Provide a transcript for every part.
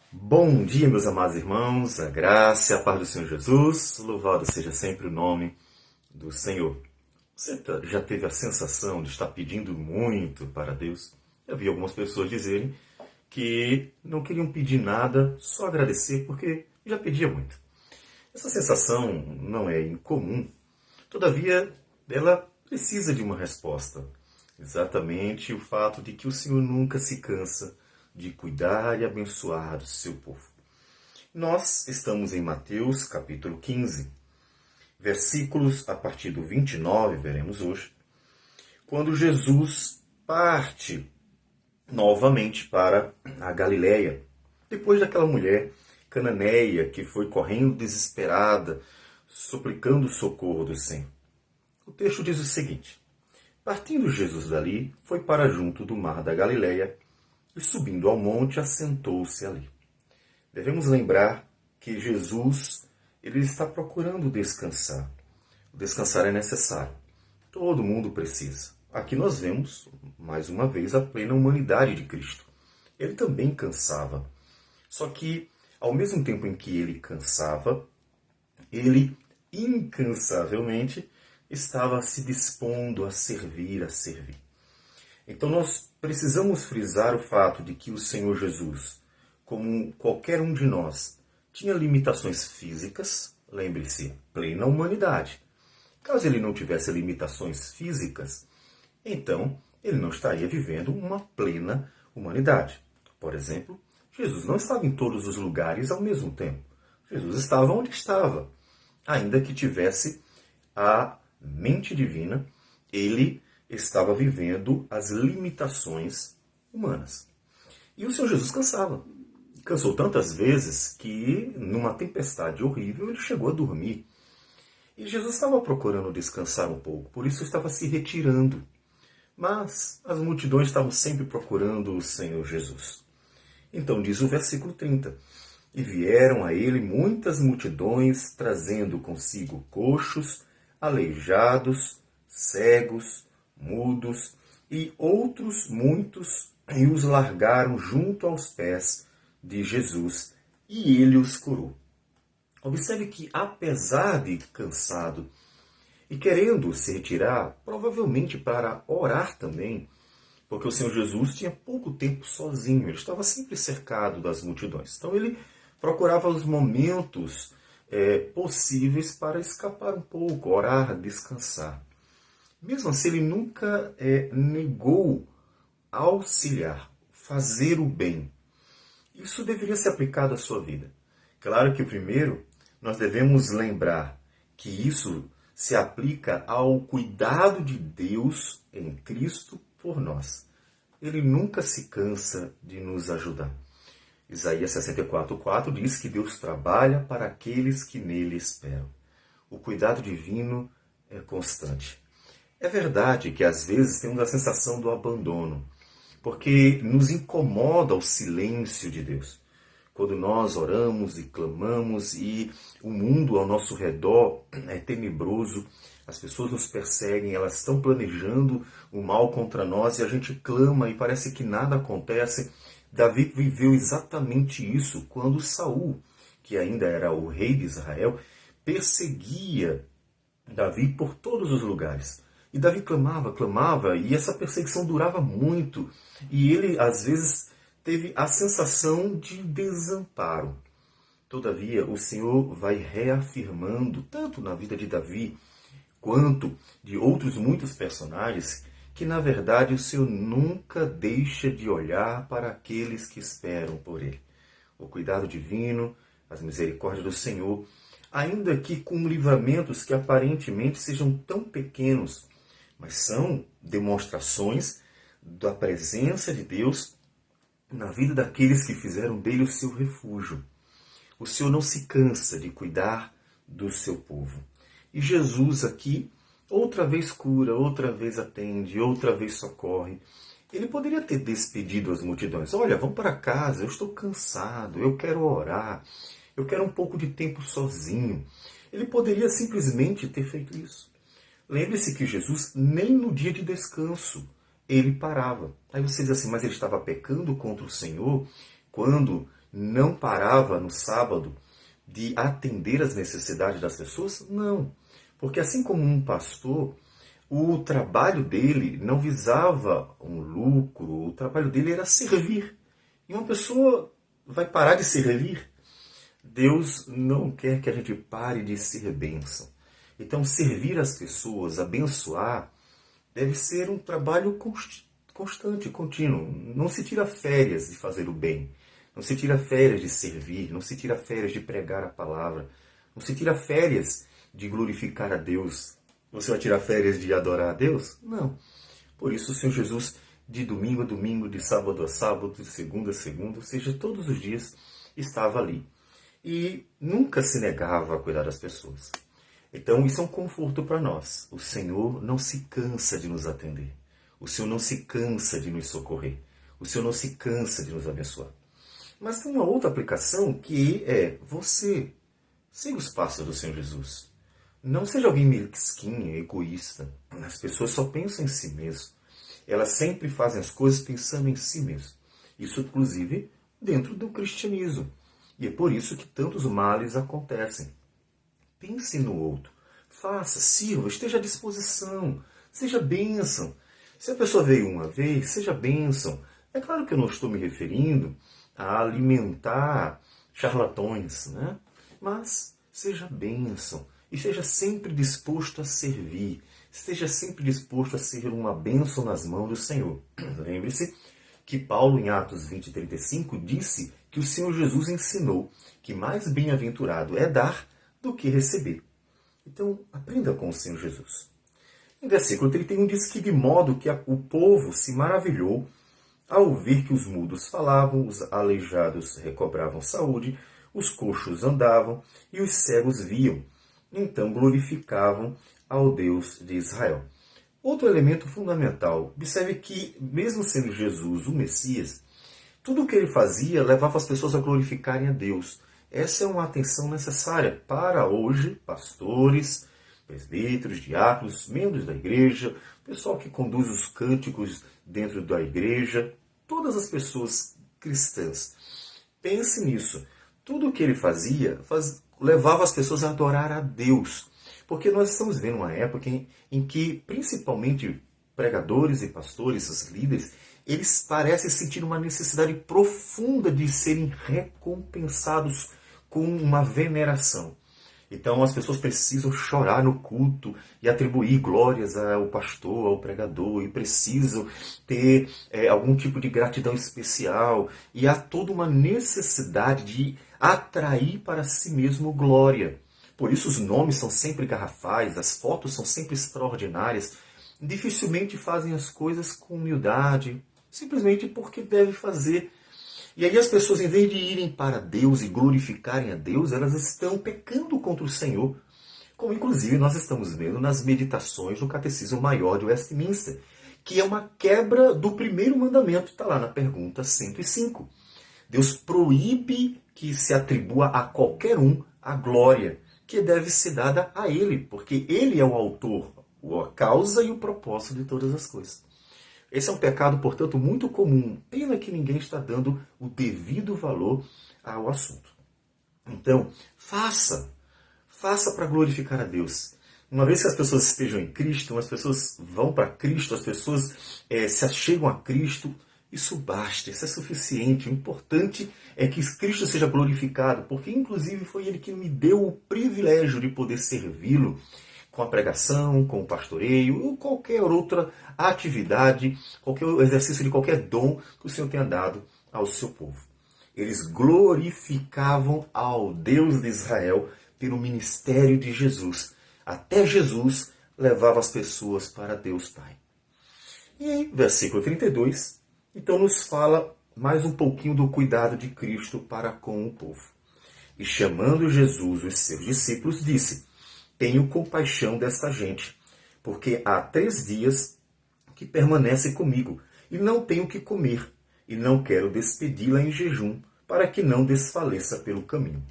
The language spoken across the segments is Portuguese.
Bom dia, meus amados irmãos, a graça e a paz do Senhor Jesus, louvado seja sempre o nome do Senhor. Você já teve a sensação de estar pedindo muito para Deus? Eu vi algumas pessoas dizerem que não queriam pedir nada, só agradecer porque já pedia muito. Essa sensação não é incomum, todavia ela precisa de uma resposta. Exatamente o fato de que o Senhor nunca se cansa de cuidar e abençoar o seu povo. Nós estamos em Mateus capítulo 15, versículos a partir do 29, veremos hoje, quando Jesus parte novamente para a Galileia, depois daquela mulher cananeia que foi correndo desesperada, suplicando o socorro do Senhor. O texto diz o seguinte: partindo Jesus dali, foi para junto do mar da Galileia e, subindo ao monte, assentou-se ali. Devemos lembrar que Jesus ele está procurando descansar. O descansar é necessário. Todo mundo precisa. Aqui nós vemos, mais uma vez, a plena humanidade de Cristo. Ele também cansava. Só que, ao mesmo tempo em que ele cansava, ele incansavelmente estava se dispondo a servir, a servir. Então nós precisamos frisar o fato de que o Senhor Jesus, como qualquer um de nós, tinha limitações físicas, lembre-se, plena humanidade. Caso ele não tivesse limitações físicas, então ele não estaria vivendo uma plena humanidade. Por exemplo, Jesus não estava em todos os lugares ao mesmo tempo. Jesus estava onde estava. Ainda que tivesse a mente divina, ele estava vivendo as limitações humanas. E o Senhor Jesus cansava. Cansou tantas vezes que, numa tempestade horrível, ele chegou a dormir. E Jesus estava procurando descansar um pouco, por isso estava se retirando. Mas as multidões estavam sempre procurando o Senhor Jesus. Então diz o versículo 30. E vieram a ele muitas multidões, trazendo consigo coxos, aleijados, cegos, mudos e outros muitos, e os largaram junto aos pés de Jesus, e ele os curou. Observe que, apesar de cansado e querendo se retirar, provavelmente para orar também, porque o Senhor Jesus tinha pouco tempo sozinho, ele estava sempre cercado das multidões. Então ele procurava os momentos possíveis para escapar um pouco, orar, descansar. Mesmo assim, ele nunca negou auxiliar, fazer o bem. Isso deveria ser aplicado à sua vida. Claro que, primeiro, nós devemos lembrar que isso se aplica ao cuidado de Deus em Cristo por nós. Ele nunca se cansa de nos ajudar. Isaías 64:4 diz que Deus trabalha para aqueles que nele esperam. O cuidado divino é constante. É verdade que às vezes temos a sensação do abandono, porque nos incomoda o silêncio de Deus. Quando nós oramos e clamamos e o mundo ao nosso redor é tenebroso, as pessoas nos perseguem, elas estão planejando o mal contra nós e a gente clama e parece que nada acontece. Davi viveu exatamente isso quando Saul, que ainda era o rei de Israel, perseguia Davi por todos os lugares. E Davi clamava, clamava, e essa perseguição durava muito. E ele, às vezes, teve a sensação de desamparo. Todavia, o Senhor vai reafirmando, tanto na vida de Davi, quanto de outros muitos personagens, que na verdade o Senhor nunca deixa de olhar para aqueles que esperam por Ele. O cuidado divino, as misericórdias do Senhor, ainda que com livramentos que aparentemente sejam tão pequenos, mas são demonstrações da presença de Deus na vida daqueles que fizeram dele o seu refúgio. O Senhor não se cansa de cuidar do seu povo. E Jesus aqui, outra vez cura, outra vez atende, outra vez socorre. Ele poderia ter despedido as multidões. Olha, vão para casa, eu estou cansado, eu quero orar, eu quero um pouco de tempo sozinho. Ele poderia simplesmente ter feito isso. Lembre-se que Jesus, nem no dia de descanso, ele parava. Aí você diz assim, mas ele estava pecando contra o Senhor quando não parava no sábado de atender às necessidades das pessoas? Não. Porque assim como um pastor, o trabalho dele não visava um lucro, o trabalho dele era servir. E uma pessoa vai parar de servir? Deus não quer que a gente pare de ser bênção. Então, servir as pessoas, abençoar, deve ser um trabalho constante, contínuo. Não se tira férias de fazer o bem. Não se tira férias de servir. Não se tira férias de pregar a palavra. Não se tira férias de glorificar a Deus. Você vai tirar férias de adorar a Deus? Não. Por isso o Senhor Jesus, de domingo a domingo, de sábado a sábado, de segunda a segunda, ou seja, todos os dias, estava ali. E nunca se negava a cuidar das pessoas. Então isso é um conforto para nós. O Senhor não se cansa de nos atender. O Senhor não se cansa de nos socorrer. O Senhor não se cansa de nos abençoar. Mas tem uma outra aplicação que é você. Siga os passos do Senhor Jesus. Não seja alguém mesquinho, egoísta. As pessoas só pensam em si mesmo. Elas sempre fazem as coisas pensando em si mesmo. Isso, inclusive, dentro do cristianismo. E é por isso que tantos males acontecem. Pense no outro. Faça, sirva, esteja à disposição. Seja bênção. Se a pessoa veio uma vez, seja bênção. É claro que eu não estou me referindo a alimentar charlatões, né? Mas seja bênção. E esteja sempre disposto a servir. Esteja sempre disposto a ser uma bênção nas mãos do Senhor. Lembre-se que Paulo, em Atos 20:35, disse que o Senhor Jesus ensinou que mais bem-aventurado é dar do que receber. Então, aprenda com o Senhor Jesus. Em versículo 31 diz que de modo que o povo se maravilhou ao ver que os mudos falavam, os aleijados recobravam saúde, os coxos andavam e os cegos viam. Então glorificavam ao Deus de Israel. Outro elemento fundamental, observe que, mesmo sendo Jesus o Messias, tudo o que ele fazia levava as pessoas a glorificarem a Deus. Essa é uma atenção necessária para hoje, pastores, presbíteros, diáconos, membros da igreja, pessoal que conduz os cânticos dentro da igreja, todas as pessoas cristãs. Pense nisso. Tudo o que ele fazia levava as pessoas a adorar a Deus. Porque nós estamos vendo uma época em que, principalmente pregadores e pastores, os líderes, eles parecem sentir uma necessidade profunda de serem recompensados com uma veneração. Então as pessoas precisam chorar no culto e atribuir glórias ao pastor, ao pregador, e precisam ter algum tipo de gratidão especial. E há toda uma necessidade de atrair para si mesmo glória. Por isso os nomes são sempre garrafais, as fotos são sempre extraordinárias. Dificilmente fazem as coisas com humildade, simplesmente porque deve fazer. E aí as pessoas, em vez de irem para Deus e glorificarem a Deus, elas estão pecando contra o Senhor. Como inclusive nós estamos vendo nas meditações do Catecismo Maior de Westminster, que é uma quebra do primeiro mandamento, está lá na pergunta 105. Deus proíbe que se atribua a qualquer um a glória que deve ser dada a Ele, porque Ele é o autor, a causa e o propósito de todas as coisas. Esse é um pecado, portanto, muito comum. Pena que ninguém está dando o devido valor ao assunto. Então, faça para glorificar a Deus. Uma vez que as pessoas estejam em Cristo, as pessoas vão para Cristo, as pessoas se achegam a Cristo, isso basta, isso é suficiente. O importante é que Cristo seja glorificado, porque inclusive foi Ele que me deu o privilégio de poder servi-lo com a pregação, com o pastoreio, ou qualquer outra atividade, qualquer exercício de qualquer dom que o Senhor tenha dado ao seu povo. Eles glorificavam ao Deus de Israel pelo ministério de Jesus. Até Jesus levava as pessoas para Deus Pai. E versículo 32, então nos fala mais um pouquinho do cuidado de Cristo para com o povo. E chamando Jesus os seus discípulos, disse: tenho compaixão desta gente, porque há 3 dias que permanece comigo, e não tenho o que comer, e não quero despedi-la em jejum, para que não desfaleça pelo caminho.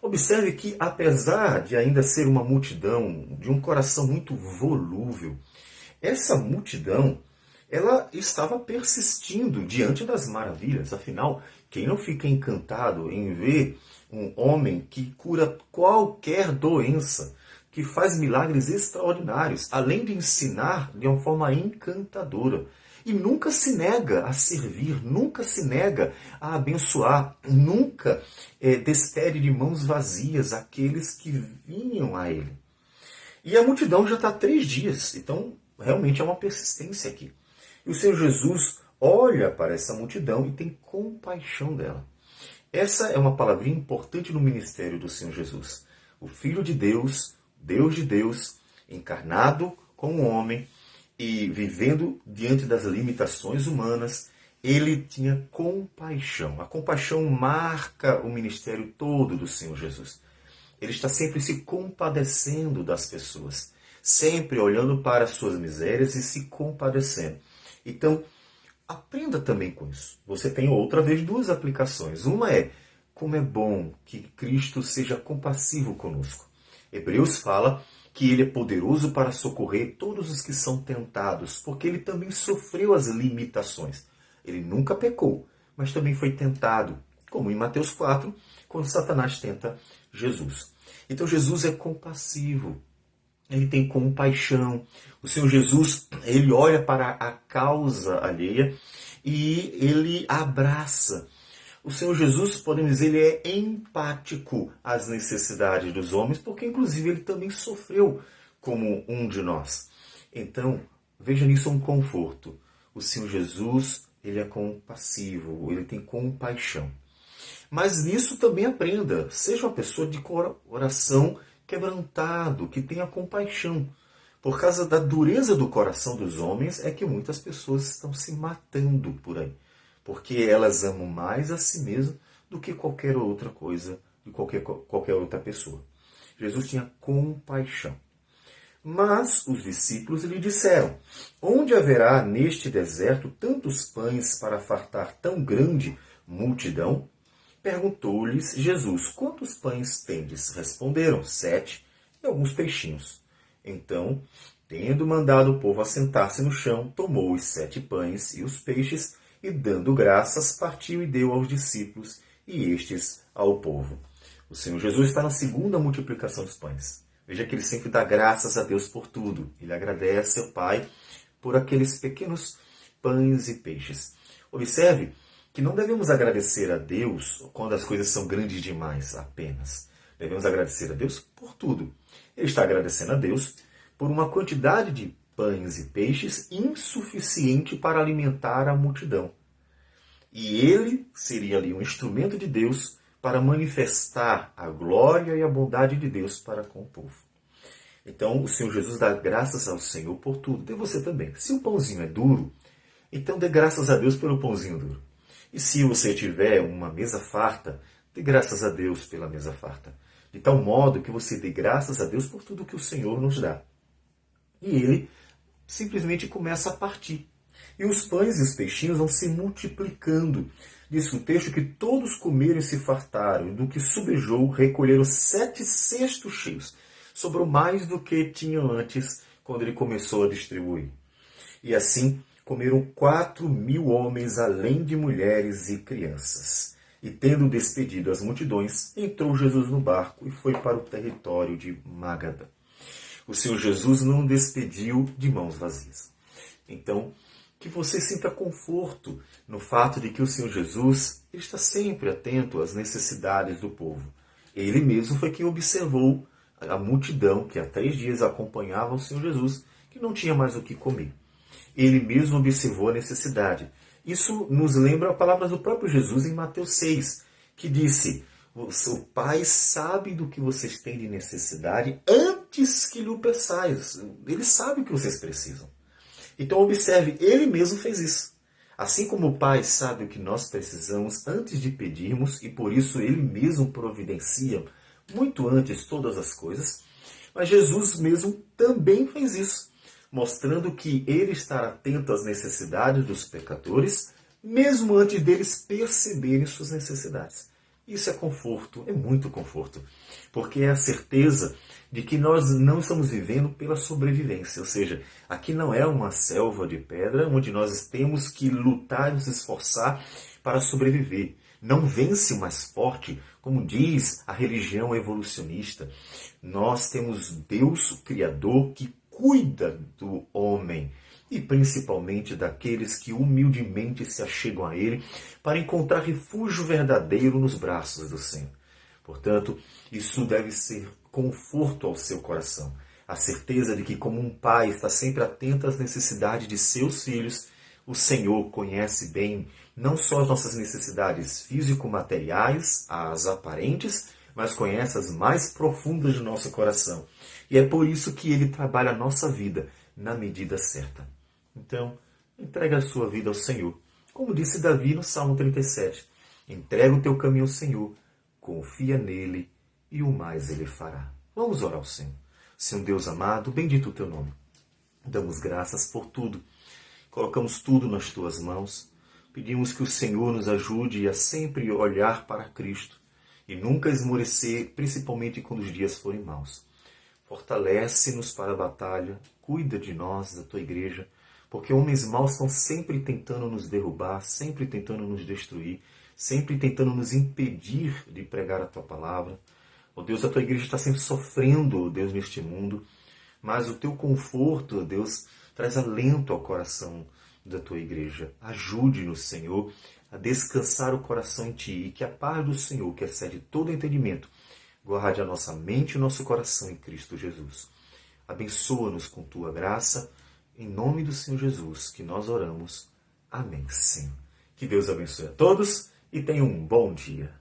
Observe que, apesar de ainda ser uma multidão de um coração muito volúvel, essa multidão, ela estava persistindo diante das maravilhas. Afinal, quem não fica encantado em ver um homem que cura qualquer doença, que faz milagres extraordinários, além de ensinar de uma forma encantadora? E nunca se nega a servir, nunca se nega a abençoar, nunca despede de mãos vazias aqueles que vinham a ele. E a multidão já está há 3 dias, então realmente é uma persistência aqui. E o Senhor Jesus olha para essa multidão e tem compaixão dela. Essa é uma palavrinha importante no ministério do Senhor Jesus. O Filho de Deus, Deus de Deus, encarnado como homem e vivendo diante das limitações humanas, ele tinha compaixão. A compaixão marca o ministério todo do Senhor Jesus. Ele está sempre se compadecendo das pessoas, sempre olhando para as suas misérias e se compadecendo. Então, aprenda também com isso. Você tem outra vez 2 aplicações. Uma é, como é bom que Cristo seja compassivo conosco. Hebreus fala que ele é poderoso para socorrer todos os que são tentados, porque ele também sofreu as limitações. Ele nunca pecou, mas também foi tentado, como em Mateus 4, quando Satanás tenta Jesus. Então Jesus é compassivo, ele tem compaixão. O Senhor Jesus, ele olha para a causa alheia e ele abraça. O Senhor Jesus, podemos dizer, ele é empático às necessidades dos homens, porque inclusive ele também sofreu como um de nós. Então, veja nisso um conforto. O Senhor Jesus, ele é compassivo, ele tem compaixão. Mas nisso também aprenda, seja uma pessoa de coração quebrantado, que tenha compaixão. Por causa da dureza do coração dos homens é que muitas pessoas estão se matando por aí. Porque elas amam mais a si mesmas do que qualquer outra coisa, de qualquer outra pessoa. Jesus tinha compaixão. Mas os discípulos lhe disseram: onde haverá neste deserto tantos pães para fartar tão grande multidão? Perguntou-lhes Jesus: quantos pães tendes? Responderam: 7, e alguns peixinhos. Então, tendo mandado o povo assentar-se no chão, tomou os 7 pães e os peixes, e dando graças, partiu e deu aos discípulos, e estes ao povo. O Senhor Jesus está na segunda multiplicação dos pães. Veja que ele sempre dá graças a Deus por tudo. Ele agradece ao Pai por aqueles pequenos pães e peixes. Observe que não devemos agradecer a Deus quando as coisas são grandes demais apenas. Devemos agradecer a Deus por tudo. Ele está agradecendo a Deus por uma quantidade de pães e peixes insuficiente para alimentar a multidão. E ele seria ali um instrumento de Deus para manifestar a glória e a bondade de Deus para com o povo. Então, o Senhor Jesus dá graças ao Senhor por tudo. Dê você também. Se o pãozinho é duro, então dê graças a Deus pelo pãozinho duro. E se você tiver uma mesa farta, dê graças a Deus pela mesa farta. De tal modo que você dê graças a Deus por tudo que o Senhor nos dá. E ele simplesmente começa a partir. E os pães e os peixinhos vão se multiplicando. Diz o texto que todos comeram e se fartaram, e do que subejou, recolheram 7 cestos cheios. Sobrou mais do que tinham antes, quando ele começou a distribuir. E assim comeram 4.000 homens, além de mulheres e crianças. E tendo despedido as multidões, entrou Jesus no barco e foi para o território de Magadã. O Senhor Jesus não despediu de mãos vazias. Então, que você sinta conforto no fato de que o Senhor Jesus está sempre atento às necessidades do povo. Ele mesmo foi quem observou a multidão que há 3 dias acompanhava o Senhor Jesus, que não tinha mais o que comer. Ele mesmo observou a necessidade. Isso nos lembra as palavras do próprio Jesus em Mateus 6, que disse: o Pai sabe do que vocês têm de necessidade antes que lhe peçais. Ele sabe o que vocês precisam. Então observe, ele mesmo fez isso. Assim como o Pai sabe o que nós precisamos antes de pedirmos, e por isso ele mesmo providencia muito antes todas as coisas, mas Jesus mesmo também fez isso, mostrando que ele está atento às necessidades dos pecadores, mesmo antes deles perceberem suas necessidades. Isso é conforto, é muito conforto, porque é a certeza de que nós não estamos vivendo pela sobrevivência, ou seja, aqui não é uma selva de pedra onde nós temos que lutar e nos esforçar para sobreviver. Não vence o mais forte, como diz a religião evolucionista. Nós temos Deus, o Criador, que cuida do homem e principalmente daqueles que humildemente se achegam a Ele para encontrar refúgio verdadeiro nos braços do Senhor. Portanto, isso deve ser conforto ao seu coração. A certeza de que, como um pai está sempre atento às necessidades de seus filhos, o Senhor conhece bem não só as nossas necessidades físico-materiais, as aparentes, mas conhece as mais profundas do nosso coração. E é por isso que Ele trabalha a nossa vida na medida certa. Então, entrega a sua vida ao Senhor. Como disse Davi no Salmo 37, entrega o teu caminho ao Senhor, confia nele e o mais ele fará. Vamos orar ao Senhor. Senhor Deus amado, bendito o teu nome. Damos graças por tudo. Colocamos tudo nas tuas mãos. Pedimos que o Senhor nos ajude a sempre olhar para Cristo e nunca esmorecer, principalmente quando os dias forem maus. Fortalece-nos para a batalha, cuida de nós, da tua igreja, porque homens maus estão sempre tentando nos derrubar, sempre tentando nos destruir, sempre tentando nos impedir de pregar a tua palavra. Ó Deus, a tua igreja está sempre sofrendo, ó Deus, neste mundo, mas o teu conforto, ó Deus, traz alento ao coração da tua igreja. Ajude-nos, Senhor, a descansar o coração em ti e que a paz do Senhor, que excede todo entendimento, guarde a nossa mente e o nosso coração em Cristo Jesus. Abençoa-nos com tua graça, em nome do Senhor Jesus, que nós oramos. Amém, Senhor. Que Deus abençoe a todos e tenha um bom dia.